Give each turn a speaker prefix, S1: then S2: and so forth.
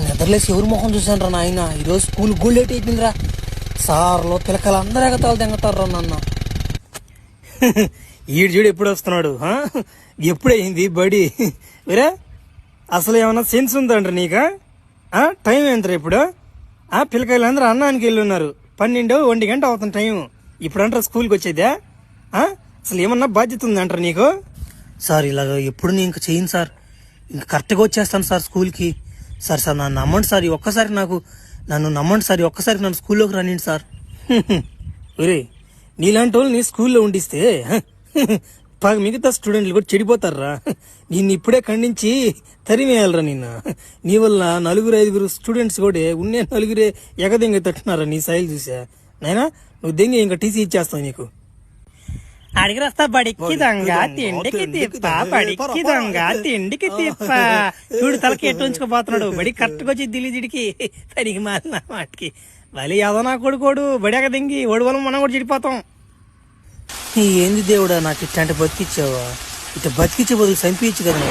S1: నిద్రలేసి ఎవరు మొహం చూసాను రా నాయన. ఈరోజు స్కూల్ గోల్ లేట్ అయిపోయిందిరా. సార్లో పిల్లకాయలు అందరూ ఎగతాలు తెంగతారు రా నన్ను. ఈడు చూడు ఎప్పుడు వస్తున్నాడు, ఎప్పుడయింది బడి వేరే? అసలు ఏమన్నా సెన్స్ ఉందండ్రా నీకా? టైం ఏంటరా ఇప్పుడు? పిల్లకాయలు అందరూ అన్నానికి వెళ్ళి ఉన్నారు. 12-1 గంట అవుతుంది టైం. ఇప్పుడు అంటారా స్కూల్కి వచ్చేదా? అసలు ఏమన్నా బాధ్యత ఉందంటారా నీకు? సార్ ఇలాగ ఎప్పుడు నేను ఇంక చేయను సార్. ఇంకా కరెక్ట్గా వచ్చేస్తాను సార్ స్కూల్కి. సార్ నన్ను నమ్మండి సార్. ఒక్కసారి నన్ను నమ్మండి సార్. ఒక్కసారి నన్ను స్కూల్లోకి రండి సార్. ఒరే, నీలాంటి వాళ్ళు నీ స్కూల్లో ఉండిస్తే మిగతా స్టూడెంట్లు కూడా చెడిపోతారా. నిన్ను ఇప్పుడే ఖండించి తరిమేయాలరా నిన్న. నీ వల్ల 4-5 స్టూడెంట్స్ కూడా ఉన్నే 4 ఎగదెంగ తట్టున్నారా నీ శైలి చూసా. నైనా నువ్వు దెంగ ఇంకా టీసీ ఇచ్చేస్తావు నీకు.
S2: అడిగి వస్తా బడికి దొంగ తిండికి తిప్ప, బడికి దొంగ తిండికి తిప్ప. చూడు తలకి ఎట్టు ఉంచుకోపోతున్నాడు. బడి కరెక్ట్గా వచ్చి దిల్లిదిడికి పనికి మారిన వాటికి మళ్ళీ ఏదో నా కొడుకోడు బడి ఎగ దింగి ఓడి వల్ల మనం కూడా చెడిపోతాం.
S1: ఏంది దేవుడా నాకు ఇట్లాంటి బతికిచ్చావా? ఇట్లా బతికిచ్చే బదులు చంపించు కదా.